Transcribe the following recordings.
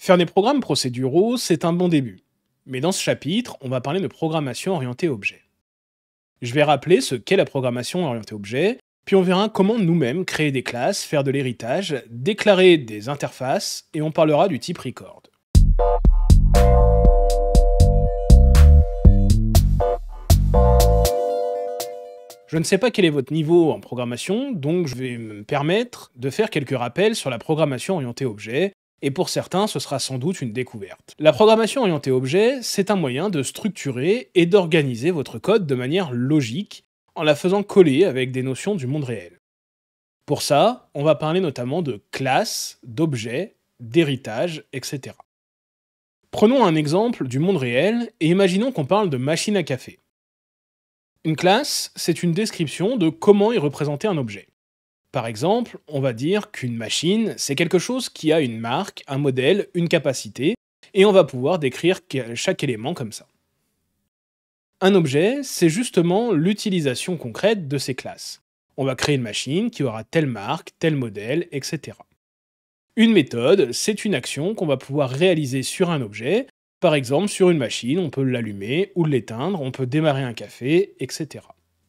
Faire des programmes procéduraux, c'est un bon début. Mais dans ce chapitre, on va parler de programmation orientée objet. Je vais rappeler ce qu'est la programmation orientée objet, puis on verra comment nous-mêmes créer des classes, faire de l'héritage, déclarer des interfaces, et on parlera du type record. Je ne sais pas quel est votre niveau en programmation, donc je vais me permettre de faire quelques rappels sur la programmation orientée objet, et pour certains, ce sera sans doute une découverte. La programmation orientée objet, c'est un moyen de structurer et d'organiser votre code de manière logique, en la faisant coller avec des notions du monde réel. Pour ça, on va parler notamment de classes, d'objets, d'héritage, etc. Prenons un exemple du monde réel et imaginons qu'on parle de machine à café. Une classe, c'est une description de comment est représenté un objet. Par exemple, on va dire qu'une machine, c'est quelque chose qui a une marque, un modèle, une capacité, et on va pouvoir décrire chaque élément comme ça. Un objet, c'est justement l'utilisation concrète de ces classes. On va créer une machine qui aura telle marque, tel modèle, etc. Une méthode, c'est une action qu'on va pouvoir réaliser sur un objet. Par exemple, sur une machine, on peut l'allumer ou l'éteindre, on peut démarrer un café, etc.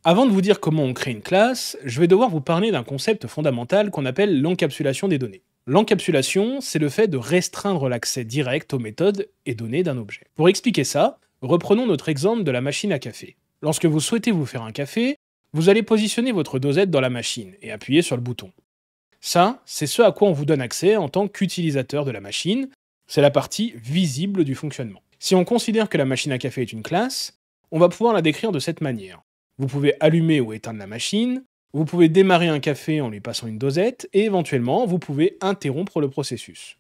Avant de vous dire comment on crée une classe, je vais devoir vous parler d'un concept fondamental qu'on appelle l'encapsulation des données. L'encapsulation, c'est le fait de restreindre l'accès direct aux méthodes et données d'un objet. Pour expliquer ça, reprenons notre exemple de la machine à café. Lorsque vous souhaitez vous faire un café, vous allez positionner votre dosette dans la machine et appuyer sur le bouton. Ça, c'est ce à quoi on vous donne accès en tant qu'utilisateur de la machine, c'est la partie visible du fonctionnement. Si on considère que la machine à café est une classe, on va pouvoir la décrire de cette manière. Vous pouvez allumer ou éteindre la machine, vous pouvez démarrer un café en lui passant une dosette, et éventuellement, vous pouvez interrompre le processus.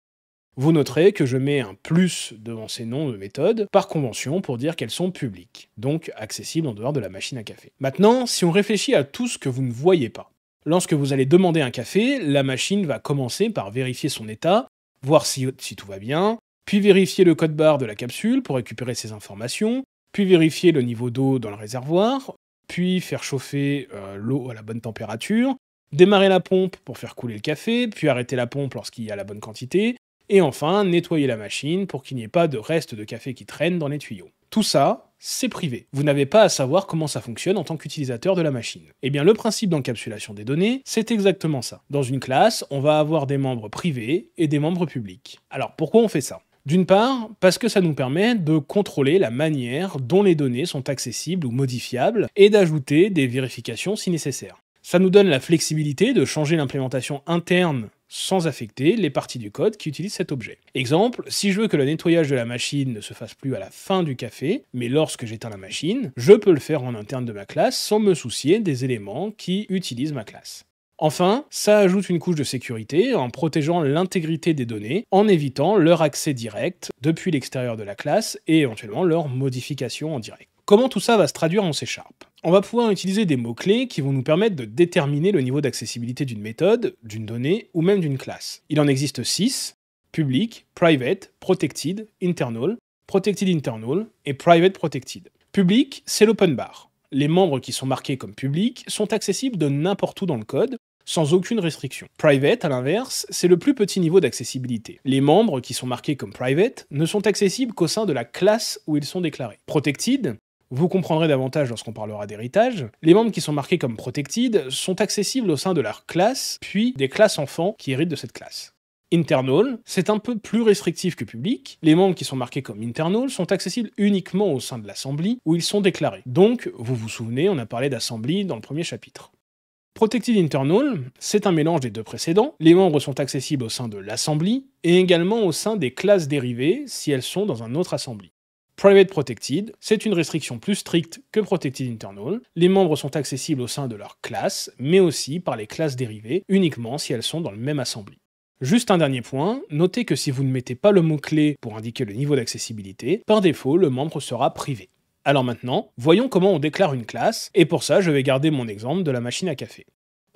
Vous noterez que je mets un plus devant ces noms de méthodes, par convention pour dire qu'elles sont publiques, donc accessibles en dehors de la machine à café. Maintenant, si on réfléchit à tout ce que vous ne voyez pas, lorsque vous allez demander un café, la machine va commencer par vérifier son état, voir si tout va bien, puis vérifier le code barre de la capsule pour récupérer ces informations, puis vérifier le niveau d'eau dans le réservoir, puis faire chauffer l'eau à la bonne température, démarrer la pompe pour faire couler le café, puis arrêter la pompe lorsqu'il y a la bonne quantité, et enfin nettoyer la machine pour qu'il n'y ait pas de restes de café qui traînent dans les tuyaux. Tout ça, c'est privé. Vous n'avez pas à savoir comment ça fonctionne en tant qu'utilisateur de la machine. Eh bien, le principe d'encapsulation des données, c'est exactement ça. Dans une classe, on va avoir des membres privés et des membres publics. Alors, pourquoi on fait ça ? D'une part, parce que ça nous permet de contrôler la manière dont les données sont accessibles ou modifiables et d'ajouter des vérifications si nécessaire. Ça nous donne la flexibilité de changer l'implémentation interne sans affecter les parties du code qui utilisent cet objet. Exemple, si je veux que le nettoyage de la machine ne se fasse plus à la fin du café, mais lorsque j'éteins la machine, je peux le faire en interne de ma classe sans me soucier des éléments qui utilisent ma classe. Enfin, ça ajoute une couche de sécurité en protégeant l'intégrité des données, en évitant leur accès direct depuis l'extérieur de la classe et éventuellement leur modification en direct. Comment tout ça va se traduire en C#? On va pouvoir utiliser des mots-clés qui vont nous permettre de déterminer le niveau d'accessibilité d'une méthode, d'une donnée ou même d'une classe. Il en existe 6, public, private, protected, internal et private protected. Public, c'est l'open bar. Les membres qui sont marqués comme publics sont accessibles de n'importe où dans le code, sans aucune restriction. Private, à l'inverse, c'est le plus petit niveau d'accessibilité. Les membres qui sont marqués comme private ne sont accessibles qu'au sein de la classe où ils sont déclarés. Protected, vous comprendrez davantage lorsqu'on parlera d'héritage. Les membres qui sont marqués comme protected sont accessibles au sein de leur classe, puis des classes enfants qui héritent de cette classe. Internal, c'est un peu plus restrictif que public. Les membres qui sont marqués comme internal sont accessibles uniquement au sein de l'assembly où ils sont déclarés. Donc, vous vous souvenez, on a parlé d'assembly dans le premier chapitre. Protected Internal, c'est un mélange des deux précédents. Les membres sont accessibles au sein de l'assembly et également au sein des classes dérivées si elles sont dans un autre assembly. Private Protected, c'est une restriction plus stricte que Protected Internal. Les membres sont accessibles au sein de leur classe, mais aussi par les classes dérivées, uniquement si elles sont dans le même assembly. Juste un dernier point, notez que si vous ne mettez pas le mot-clé pour indiquer le niveau d'accessibilité, par défaut, le membre sera privé. Alors maintenant, voyons comment on déclare une classe, et pour ça, je vais garder mon exemple de la machine à café.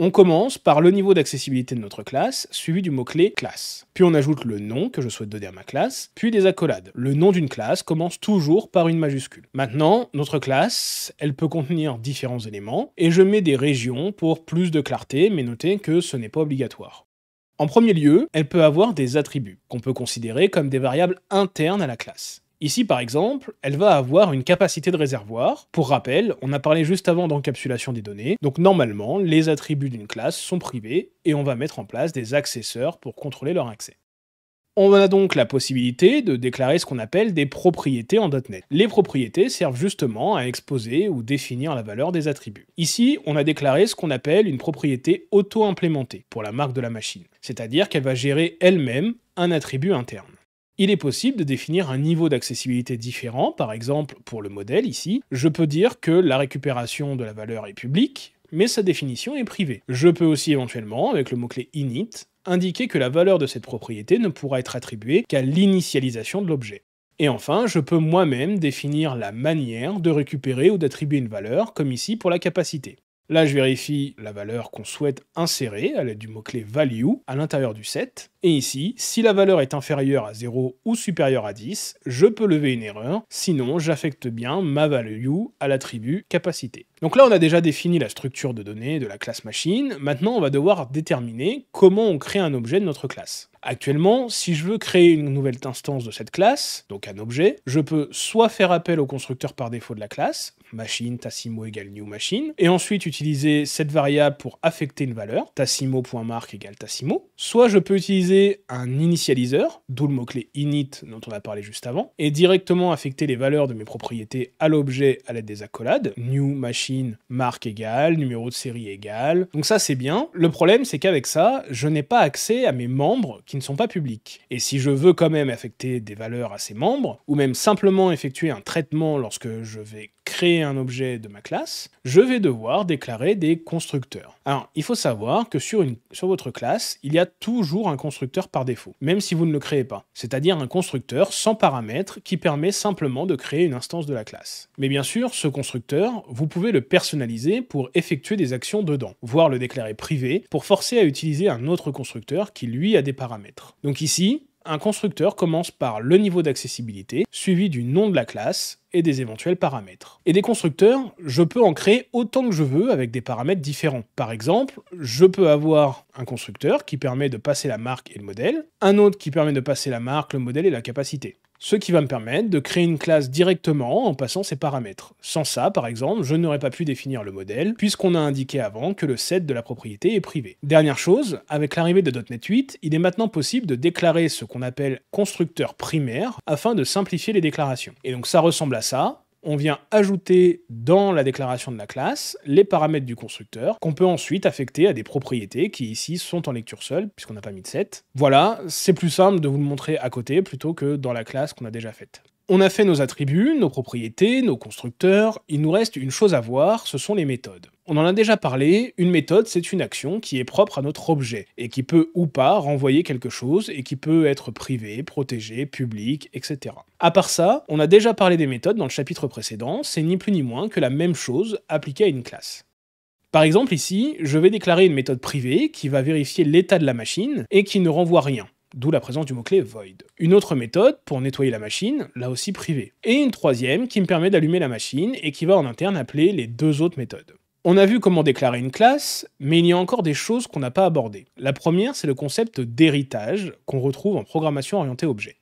On commence par le niveau d'accessibilité de notre classe, suivi du mot-clé classe. Puis on ajoute le nom que je souhaite donner à ma classe, puis des accolades. Le nom d'une classe commence toujours par une majuscule. Maintenant, notre classe, elle peut contenir différents éléments, et je mets des régions pour plus de clarté, mais notez que ce n'est pas obligatoire. En premier lieu, elle peut avoir des attributs, qu'on peut considérer comme des variables internes à la classe. Ici, par exemple, elle va avoir une capacité de réservoir. Pour rappel, on a parlé juste avant d'encapsulation des données, donc normalement, les attributs d'une classe sont privés, et on va mettre en place des accesseurs pour contrôler leur accès. On a donc la possibilité de déclarer ce qu'on appelle des propriétés en .NET. Les propriétés servent justement à exposer ou définir la valeur des attributs. Ici, on a déclaré ce qu'on appelle une propriété auto-implémentée pour la marque de la machine, c'est-à-dire qu'elle va gérer elle-même un attribut interne. Il est possible de définir un niveau d'accessibilité différent, par exemple pour le modèle ici, je peux dire que la récupération de la valeur est publique, mais sa définition est privée. Je peux aussi éventuellement, avec le mot-clé init, indiquer que la valeur de cette propriété ne pourra être attribuée qu'à l'initialisation de l'objet. Et enfin, je peux moi-même définir la manière de récupérer ou d'attribuer une valeur, comme ici pour la capacité. Là, je vérifie la valeur qu'on souhaite insérer à l'aide du mot-clé value à l'intérieur du set. Et ici, si la valeur est inférieure à 0 ou supérieure à 10, je peux lever une erreur, sinon j'affecte bien ma value à l'attribut capacité. Donc là, on a déjà défini la structure de données de la classe machine, maintenant on va devoir déterminer comment on crée un objet de notre classe. Actuellement, si je veux créer une nouvelle instance de cette classe, donc un objet, je peux soit faire appel au constructeur par défaut de la classe, machine tassimo égale new machine, et ensuite utiliser cette variable pour affecter une valeur, tassimo.mark égale tassimo, soit je peux utiliser un initialiseur, d'où le mot-clé init dont on a parlé juste avant, et directement affecter les valeurs de mes propriétés à l'objet à l'aide des accolades, new machine mark égale, numéro de série égale, donc ça c'est bien. Le problème c'est qu'avec ça, je n'ai pas accès à mes membres qui ne sont pas publics. Et si je veux quand même affecter des valeurs à ces membres, ou même simplement effectuer un traitement lorsque je vais créer un objet de ma classe, je vais devoir déclarer des constructeurs. Alors, il faut savoir que sur votre classe, il y a toujours un constructeur par défaut, même si vous ne le créez pas. C'est-à-dire un constructeur sans paramètres qui permet simplement de créer une instance de la classe. Mais bien sûr, ce constructeur, vous pouvez le personnaliser pour effectuer des actions dedans, voire le déclarer privé pour forcer à utiliser un autre constructeur qui lui a des paramètres. Donc ici, un constructeur commence par le niveau d'accessibilité, suivi du nom de la classe et des éventuels paramètres. Et des constructeurs, je peux en créer autant que je veux avec des paramètres différents. Par exemple, je peux avoir un constructeur qui permet de passer la marque et le modèle, un autre qui permet de passer la marque, le modèle et la capacité. Ce qui va me permettre de créer une classe directement en passant ces paramètres. Sans ça, par exemple, je n'aurais pas pu définir le modèle, puisqu'on a indiqué avant que le set de la propriété est privé. Dernière chose, avec l'arrivée de .NET 8, il est maintenant possible de déclarer ce qu'on appelle constructeur primaire, afin de simplifier les déclarations. Et donc ça ressemble à ça. On vient ajouter dans la déclaration de la classe les paramètres du constructeur qu'on peut ensuite affecter à des propriétés qui ici sont en lecture seule puisqu'on n'a pas mis de set. Voilà, c'est plus simple de vous le montrer à côté plutôt que dans la classe qu'on a déjà faite. On a fait nos attributs, nos propriétés, nos constructeurs, il nous reste une chose à voir, ce sont les méthodes. On en a déjà parlé, une méthode c'est une action qui est propre à notre objet, et qui peut ou pas renvoyer quelque chose, et qui peut être privée, protégée, publique, etc. À part ça, on a déjà parlé des méthodes dans le chapitre précédent, c'est ni plus ni moins que la même chose appliquée à une classe. Par exemple ici, je vais déclarer une méthode privée qui va vérifier l'état de la machine, et qui ne renvoie rien. D'où la présence du mot-clé void. Une autre méthode pour nettoyer la machine, là aussi privée. Et une troisième qui me permet d'allumer la machine et qui va en interne appeler les deux autres méthodes. On a vu comment déclarer une classe, mais il y a encore des choses qu'on n'a pas abordées. La première, c'est le concept d'héritage qu'on retrouve en programmation orientée objet.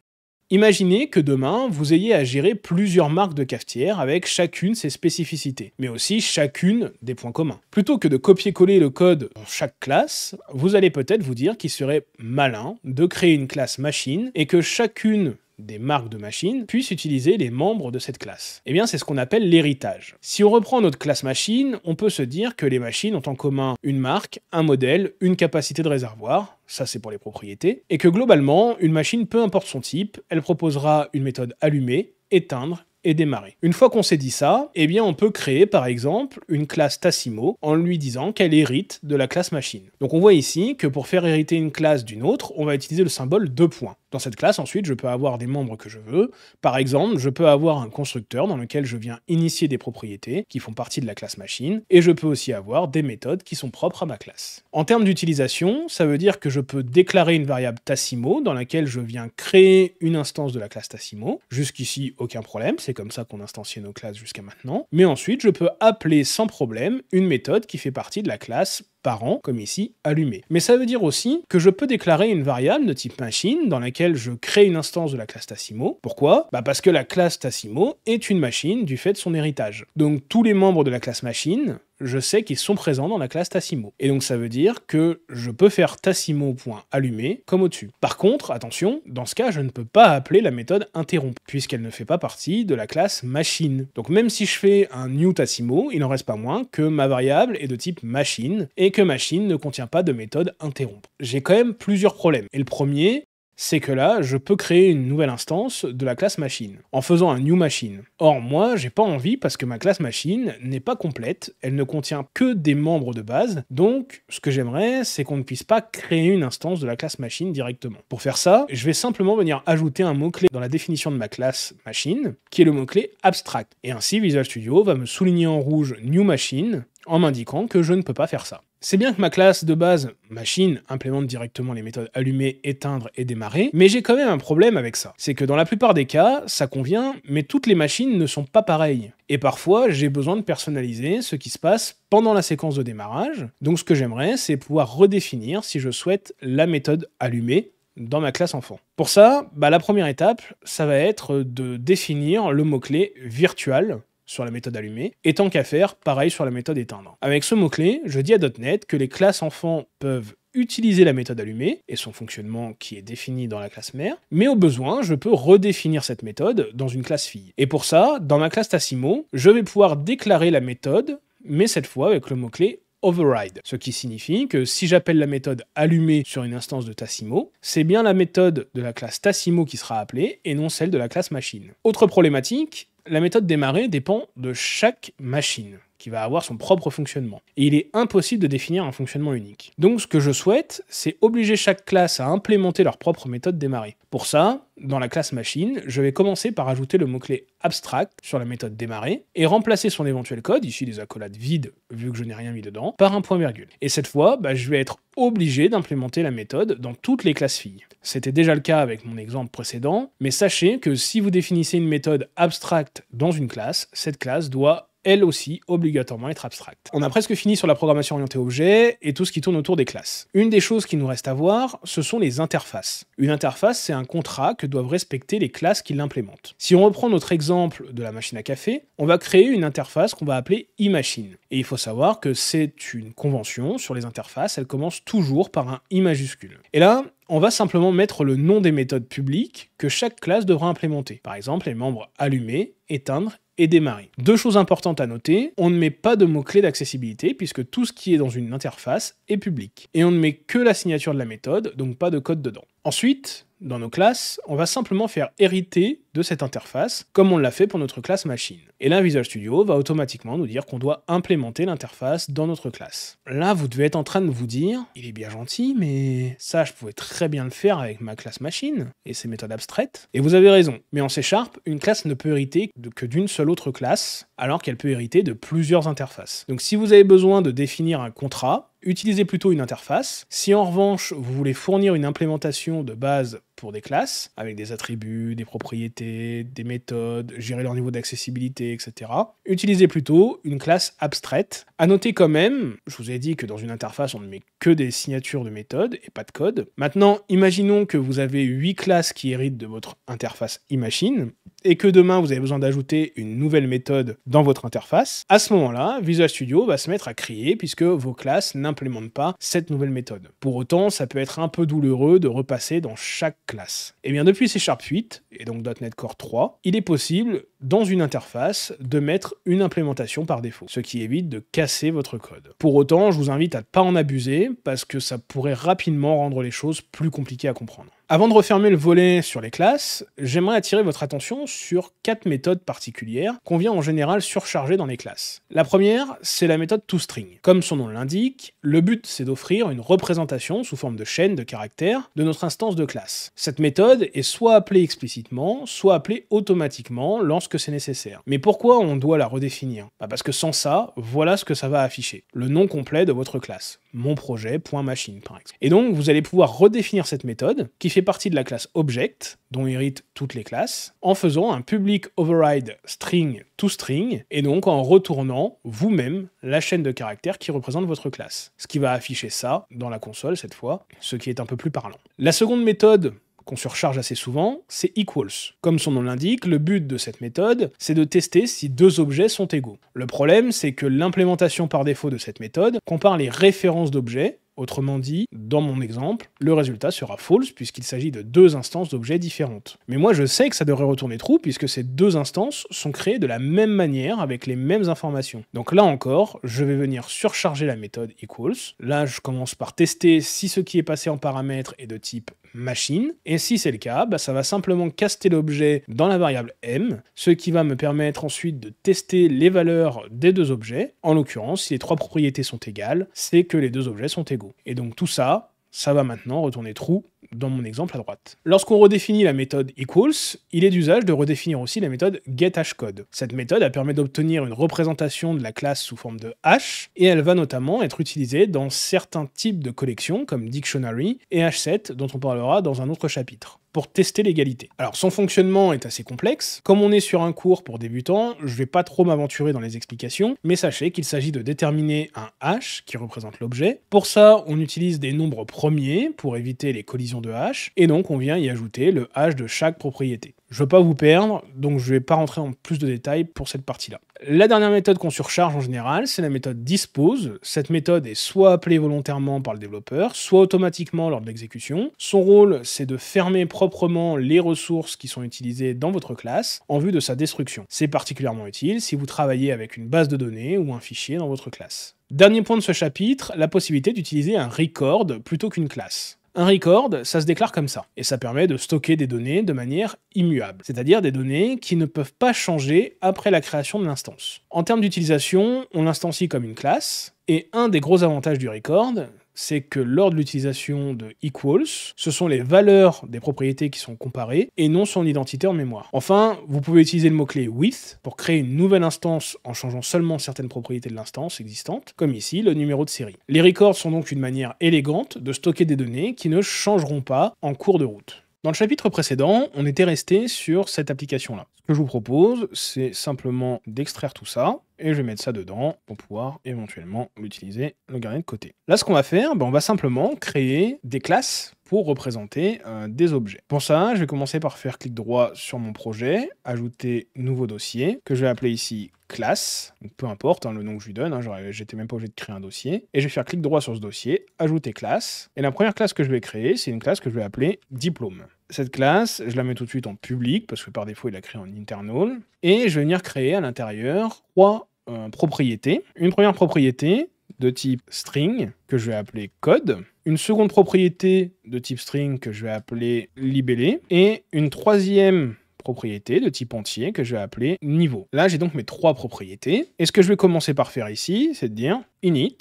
Imaginez que demain, vous ayez à gérer plusieurs marques de cafetière avec chacune ses spécificités, mais aussi chacune des points communs. Plutôt que de copier-coller le code dans chaque classe, vous allez peut-être vous dire qu'il serait malin de créer une classe machine et que chacune des marques de machine puissent utiliser les membres de cette classe. Eh bien, c'est ce qu'on appelle l'héritage. Si on reprend notre classe machine, on peut se dire que les machines ont en commun une marque, un modèle, une capacité de réservoir, ça c'est pour les propriétés, et que globalement, une machine, peu importe son type, elle proposera une méthode allumer, éteindre, et démarrer. Une fois qu'on s'est dit ça, eh bien on peut créer par exemple une classe Tassimo en lui disant qu'elle hérite de la classe machine. Donc on voit ici que pour faire hériter une classe d'une autre, on va utiliser le symbole 2 points. Dans cette classe, ensuite, je peux avoir des membres que je veux. Par exemple, je peux avoir un constructeur dans lequel je viens initier des propriétés qui font partie de la classe machine, et je peux aussi avoir des méthodes qui sont propres à ma classe. En termes d'utilisation, ça veut dire que je peux déclarer une variable Tassimo dans laquelle je viens créer une instance de la classe Tassimo. Jusqu'ici, aucun problème, c'est comme ça qu'on instanciait nos classes jusqu'à maintenant. Mais ensuite, je peux appeler sans problème une méthode qui fait partie de la classe parent, comme ici, allumé. Mais ça veut dire aussi que je peux déclarer une variable de type machine dans laquelle je crée une instance de la classe Tassimo. Pourquoi? Parce que la classe Tassimo est une machine du fait de son héritage. Donc tous les membres de la classe machine, je sais qu'ils sont présents dans la classe Tassimo. Et donc ça veut dire que je peux faire Tassimo.allumé comme au-dessus. Par contre, attention, dans ce cas, je ne peux pas appeler la méthode interrompre, puisqu'elle ne fait pas partie de la classe machine. Donc même si je fais un new Tassimo, il n'en reste pas moins que ma variable est de type machine, et que machine ne contient pas de méthode interrompre. J'ai quand même plusieurs problèmes. Et le premier, c'est que là, je peux créer une nouvelle instance de la classe machine, en faisant un new machine. Or, moi, j'ai pas envie parce que ma classe machine n'est pas complète, elle ne contient que des membres de base, donc ce que j'aimerais, c'est qu'on ne puisse pas créer une instance de la classe machine directement. Pour faire ça, je vais simplement venir ajouter un mot-clé dans la définition de ma classe machine, qui est le mot-clé abstract. Et ainsi, Visual Studio va me souligner en rouge new machine, en m'indiquant que je ne peux pas faire ça. C'est bien que ma classe de base, machine, implémente directement les méthodes allumer, éteindre et démarrer, mais j'ai quand même un problème avec ça. C'est que dans la plupart des cas, ça convient, mais toutes les machines ne sont pas pareilles. Et parfois, j'ai besoin de personnaliser ce qui se passe pendant la séquence de démarrage. Donc ce que j'aimerais, c'est pouvoir redéfinir si je souhaite la méthode allumer dans ma classe enfant. Pour ça, la première étape, ça va être de définir le mot-clé virtual sur la méthode allumée, et tant qu'à faire, pareil sur la méthode éteindre. Avec ce mot-clé, je dis à .NET que les classes enfants peuvent utiliser la méthode allumée, et son fonctionnement qui est défini dans la classe mère, mais au besoin, je peux redéfinir cette méthode dans une classe fille. Et pour ça, dans ma classe Tassimo, je vais pouvoir déclarer la méthode, mais cette fois avec le mot-clé override, ce qui signifie que si j'appelle la méthode allumée sur une instance de Tassimo, c'est bien la méthode de la classe Tassimo qui sera appelée, et non celle de la classe machine. Autre problématique, la méthode démarrer dépend de chaque machine, qui va avoir son propre fonctionnement. Et il est impossible de définir un fonctionnement unique. Donc ce que je souhaite, c'est obliger chaque classe à implémenter leur propre méthode démarrer. Pour ça, dans la classe machine, je vais commencer par ajouter le mot-clé abstract sur la méthode démarrer, et remplacer son éventuel code, ici des accolades vides, vu que je n'ai rien mis dedans, par un point virgule. Et cette fois, je vais être obligé d'implémenter la méthode dans toutes les classes filles. C'était déjà le cas avec mon exemple précédent, mais sachez que si vous définissez une méthode abstracte dans une classe, cette classe doit elle aussi obligatoirement être abstracte. On a presque fini sur la programmation orientée objet et tout ce qui tourne autour des classes. Une des choses qui nous reste à voir, ce sont les interfaces. Une interface, c'est un contrat que doivent respecter les classes qui l'implémentent. Si on reprend notre exemple de la machine à café, on va créer une interface qu'on va appeler iMachine. Et il faut savoir que c'est une convention sur les interfaces, elle commence toujours par un I majuscule. Et là, on va simplement mettre le nom des méthodes publiques que chaque classe devra implémenter. Par exemple, les membres allumer, éteindre et démarrer. Deux choses importantes à noter, on ne met pas de mots-clés d'accessibilité puisque tout ce qui est dans une interface est public. Et on ne met que la signature de la méthode, donc pas de code dedans. Ensuite, dans nos classes, on va simplement faire hériter de cette interface, comme on l'a fait pour notre classe machine. Et là, Visual Studio va automatiquement nous dire qu'on doit implémenter l'interface dans notre classe. Là, vous devez être en train de vous dire, il est bien gentil, mais ça, je pouvais très bien le faire avec ma classe machine et ses méthodes abstraites. Et vous avez raison, mais en C#, une classe ne peut hériter que d'une seule autre classe, alors qu'elle peut hériter de plusieurs interfaces. Donc si vous avez besoin de définir un contrat, utilisez plutôt une interface. Si en revanche, vous voulez fournir une implémentation de base pour des classes, avec des attributs, des propriétés, des méthodes, gérer leur niveau d'accessibilité, etc., utilisez plutôt une classe abstraite. À noter quand même, je vous ai dit que dans une interface, on ne met que des signatures de méthode et pas de code. Maintenant, imaginons que vous avez 8 classes qui héritent de votre interface iMachine, et que demain, vous avez besoin d'ajouter une nouvelle méthode dans votre interface. À ce moment-là, Visual Studio va se mettre à crier puisque vos classes n'implémentent pas cette nouvelle méthode. Pour autant, ça peut être un peu douloureux de repasser dans chaque classe. Et bien depuis C# 8, et donc .NET Core 3, il est possible, dans une interface, de mettre une implémentation par défaut, ce qui évite de casser votre code. Pour autant, je vous invite à ne pas en abuser, parce que ça pourrait rapidement rendre les choses plus compliquées à comprendre. Avant de refermer le volet sur les classes, j'aimerais attirer votre attention sur 4 méthodes particulières qu'on vient en général surcharger dans les classes. La première, c'est la méthode toString. Comme son nom l'indique, le but c'est d'offrir une représentation sous forme de chaîne de caractères de notre instance de classe. Cette méthode est soit appelée explicitement, soit appelée automatiquement lorsque c'est nécessaire. Mais pourquoi on doit la redéfinir? Parce que sans ça, voilà ce que ça va afficher. Le nom complet de votre classe. Monprojet.machine par exemple. Et donc vous allez pouvoir redéfinir cette méthode qui fait fait partie de la classe Object, dont héritent toutes les classes, en faisant un public override string to string, et donc en retournant vous-même la chaîne de caractères qui représente votre classe. Ce qui va afficher ça dans la console cette fois, ce qui est un peu plus parlant. La seconde méthode qu'on surcharge assez souvent, c'est equals. Comme son nom l'indique, le but de cette méthode, c'est de tester si deux objets sont égaux. Le problème, c'est que l'implémentation par défaut de cette méthode compare les références d'objets. Autrement dit, dans mon exemple, le résultat sera false puisqu'il s'agit de deux instances d'objets différentes. Mais moi je sais que ça devrait retourner true puisque ces deux instances sont créées de la même manière avec les mêmes informations. Donc là encore, je vais venir surcharger la méthode equals. Là je commence par tester si ce qui est passé en paramètre est de type machine, et si c'est le cas, ça va simplement caster l'objet dans la variable m, ce qui va me permettre ensuite de tester les valeurs des deux objets. En l'occurrence, si les trois propriétés sont égales, c'est que les deux objets sont égaux. Et donc tout ça, ça va maintenant retourner true dans mon exemple à droite. Lorsqu'on redéfinit la méthode equals, il est d'usage de redéfinir aussi la méthode getHashCode. Cette méthode elle permet d'obtenir une représentation de la classe sous forme de hash, et elle va notamment être utilisée dans certains types de collections comme dictionary et hashset dont on parlera dans un autre chapitre, pour tester l'égalité. Alors son fonctionnement est assez complexe. Comme on est sur un cours pour débutants, je vais pas trop m'aventurer dans les explications, mais sachez qu'il s'agit de déterminer un hash qui représente l'objet. Pour ça, on utilise des nombres premiers pour éviter les collisions de hash, et donc on vient y ajouter le hash de chaque propriété. Je veux pas vous perdre, donc je vais pas rentrer en plus de détails pour cette partie-là. La dernière méthode qu'on surcharge en général, c'est la méthode dispose. Cette méthode est soit appelée volontairement par le développeur, soit automatiquement lors de l'exécution. Son rôle, c'est de fermer proprement les ressources qui sont utilisées dans votre classe en vue de sa destruction. C'est particulièrement utile si vous travaillez avec une base de données ou un fichier dans votre classe. Dernier point de ce chapitre, la possibilité d'utiliser un record plutôt qu'une classe. Un record, ça se déclare comme ça, et ça permet de stocker des données de manière immuable, c'est-à-dire des données qui ne peuvent pas changer après la création de l'instance. En termes d'utilisation, on l'instancie comme une classe, et un des gros avantages du record, c'est que lors de l'utilisation de equals, ce sont les valeurs des propriétés qui sont comparées et non son identité en mémoire. Enfin, vous pouvez utiliser le mot-clé with pour créer une nouvelle instance en changeant seulement certaines propriétés de l'instance existante, comme ici le numéro de série. Les records sont donc une manière élégante de stocker des données qui ne changeront pas en cours de route. Dans le chapitre précédent, on était resté sur cette application-là. Ce que je vous propose, c'est simplement d'extraire tout ça, et je vais mettre ça dedans pour pouvoir éventuellement l'utiliser, le garder de côté. Là, ce qu'on va faire, on va simplement créer des classes pour représenter des objets. Pour ça, je vais commencer par faire clic droit sur mon projet, ajouter nouveau dossier, que je vais appeler ici classe, donc peu importe le nom que je lui donne, j'étais même pas obligé de créer un dossier, et je vais faire clic droit sur ce dossier, ajouter classe, et la première classe que je vais créer, c'est une classe que je vais appeler diplôme. Cette classe, je la mets tout de suite en public, parce que par défaut, il a créé en internal, et je vais venir créer à l'intérieur trois propriétés. Une première propriété de type string, que je vais appeler code, une seconde propriété de type string que je vais appeler libellé, et une troisième propriété de type entier que je vais appeler niveau. Là, j'ai donc mes trois propriétés, et ce que je vais commencer par faire ici, c'est de dire init,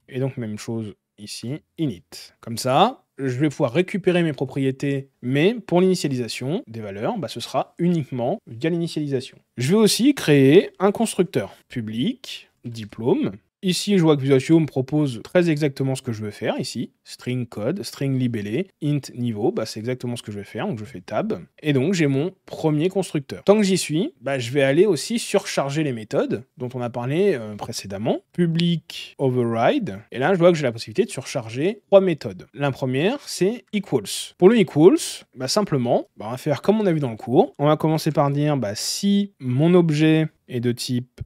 et donc même chose ici, init. Comme ça, je vais pouvoir récupérer mes propriétés, mais pour l'initialisation des valeurs, ce sera uniquement via l'initialisation. Je vais aussi créer un constructeur public, diplôme. Ici, je vois que Visual Studio me propose très exactement ce que je veux faire ici. String code, string libellé, int niveau, c'est exactement ce que je vais faire, donc je fais tab. Et donc, j'ai mon premier constructeur. Tant que j'y suis, je vais aller aussi surcharger les méthodes dont on a parlé précédemment. Public override. Et là, je vois que j'ai la possibilité de surcharger trois méthodes. La première, c'est equals. Pour le equals, simplement, on va faire comme on a vu dans le cours. On va commencer par dire si mon objet est de type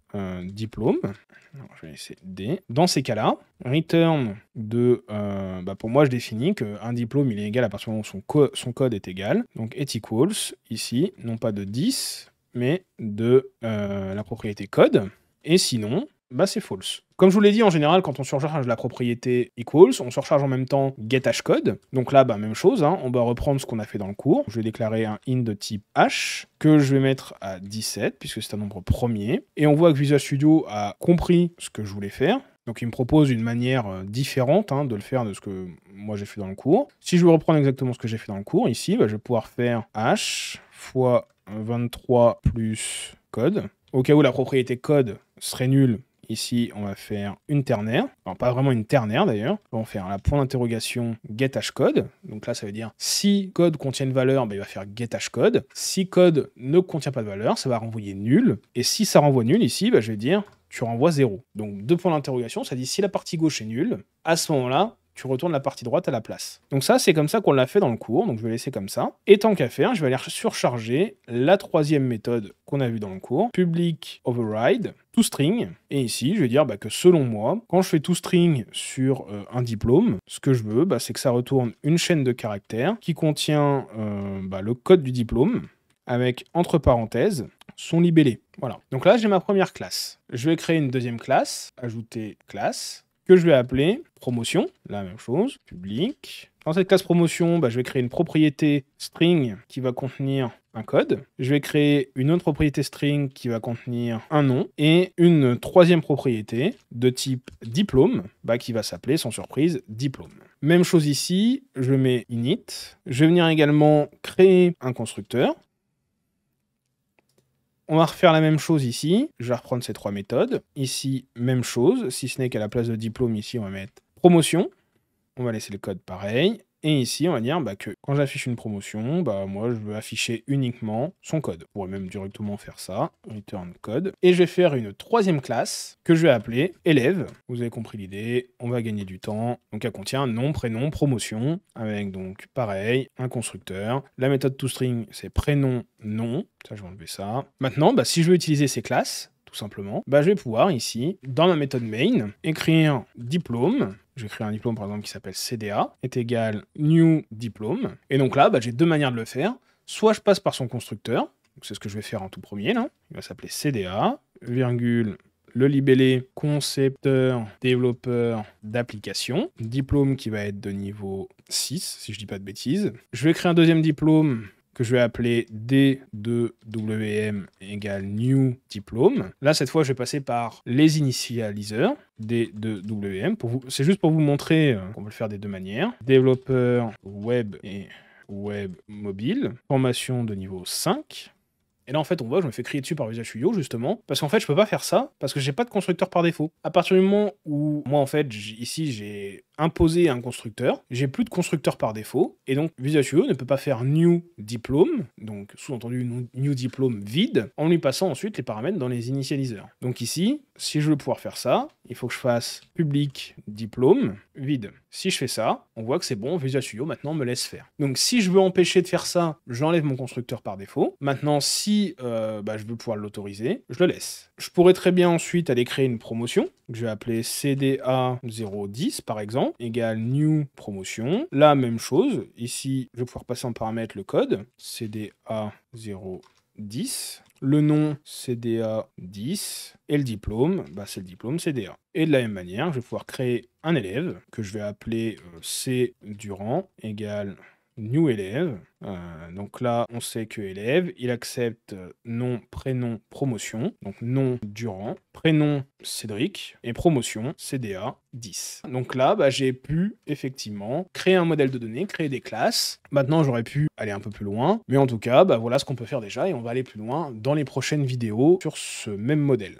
diplôme. Alors, je vais laisser D. Dans ces cas-là, return de... pour moi, je définis qu'un diplôme, il est égal à partir du moment où son code est égal. Donc, est equals, ici, non pas de 10, mais de la propriété code. Et sinon, c'est false. Comme je vous l'ai dit, en général, quand on surcharge la propriété equals, on surcharge en même temps getHashCode. Donc là, même chose, on va reprendre ce qu'on a fait dans le cours. Je vais déclarer un int de type hash, que je vais mettre à 17, puisque c'est un nombre premier. Et on voit que Visual Studio a compris ce que je voulais faire. Donc il me propose une manière différente de le faire de ce que moi j'ai fait dans le cours. Si je veux reprendre exactement ce que j'ai fait dans le cours, ici, je vais pouvoir faire hash fois 23 plus code. Au cas où la propriété code serait nulle, ici, on va faire une ternaire. Alors, pas vraiment une ternaire d'ailleurs. On va faire la point d'interrogation getHashcode. Donc là, ça veut dire si code contient une valeur, il va faire getHashcode. Si code ne contient pas de valeur, ça va renvoyer nul. Et si ça renvoie nul ici, je vais dire tu renvoies 0. Donc deux points d'interrogation, ça dit si la partie gauche est nulle, à ce moment-là, tu retournes la partie droite à la place. Donc ça, c'est comme ça qu'on l'a fait dans le cours, donc je vais laisser comme ça. Et tant qu'à faire, je vais aller surcharger la troisième méthode qu'on a vue dans le cours, public override toString. Et ici, je vais dire que selon moi, quand je fais toString sur un diplôme, ce que je veux, c'est que ça retourne une chaîne de caractères qui contient le code du diplôme, avec, entre parenthèses, son libellé. Voilà. Donc là, j'ai ma première classe. Je vais créer une deuxième classe, ajouter classe, que je vais appeler promotion, la même chose, public. Dans cette classe promotion, je vais créer une propriété string qui va contenir un code. Je vais créer une autre propriété string qui va contenir un nom et une troisième propriété de type diplôme qui va s'appeler, sans surprise, diplôme. Même chose ici, je mets init. Je vais venir également créer un constructeur. On va refaire la même chose ici. Je vais reprendre ces trois méthodes. Ici, même chose, si ce n'est qu'à la place de diplôme, ici, on va mettre promotion. On va laisser le code pareil. Et ici, on va dire que quand j'affiche une promotion, moi, je veux afficher uniquement son code. On pourrait même directement faire ça, return code. Et je vais faire une troisième classe que je vais appeler élève. Vous avez compris l'idée, on va gagner du temps. Donc, elle contient nom, prénom, promotion, avec donc, pareil, un constructeur. La méthode toString, c'est prénom, nom. Ça, je vais enlever ça. Maintenant, si je veux utiliser ces classes, tout simplement, je vais pouvoir ici, dans ma méthode main, écrire diplôme. Je vais créer un diplôme par exemple qui s'appelle CDA, est égal new diplôme. Et donc là, j'ai deux manières de le faire. Soit je passe par son constructeur, c'est ce que je vais faire en tout premier là. Il va s'appeler CDA, virgule, le libellé concepteur, développeur d'application, diplôme qui va être de niveau 6, si je dis pas de bêtises. Je vais créer un deuxième diplôme que je vais appeler D2WM égale new diplôme. Là, cette fois, je vais passer par les initialiseurs, D2WM. C'est juste pour vous montrer qu'on peut le faire des deux manières. Développeur web et web mobile. Formation de niveau 5. Et là, en fait, on voit, je me fais crier dessus par Visual Studio, justement, parce qu'en fait, je peux pas faire ça, parce que j'ai pas de constructeur par défaut. À partir du moment où, moi, en fait, ici, j'ai imposé un constructeur, j'ai plus de constructeur par défaut, et donc Visual Studio ne peut pas faire new diplôme, donc sous-entendu new diplôme vide, en lui passant ensuite les paramètres dans les initialiseurs. Donc ici, si je veux pouvoir faire ça, il faut que je fasse public diplôme vide. Si je fais ça, on voit que c'est bon, Visual Studio maintenant me laisse faire. Donc si je veux empêcher de faire ça, j'enlève mon constructeur par défaut. Maintenant, si je veux pouvoir l'autoriser, je le laisse. Je pourrais très bien ensuite aller créer une promotion, que je vais appeler CDA010 par exemple, égale new promotion. Là, même chose. Ici, je vais pouvoir passer en paramètre le code, CDA010. Le nom, CDA10. Et le diplôme, c'est le diplôme CDA. Et de la même manière, je vais pouvoir créer un élève que je vais appeler C Durand égale new élève. Donc là, on sait que élève, il accepte nom, prénom, promotion. Donc nom Durand, prénom Cédric et promotion CDA 10. Donc là, j'ai pu effectivement créer un modèle de données, créer des classes. Maintenant, j'aurais pu aller un peu plus loin. Mais en tout cas, voilà ce qu'on peut faire déjà et on va aller plus loin dans les prochaines vidéos sur ce même modèle.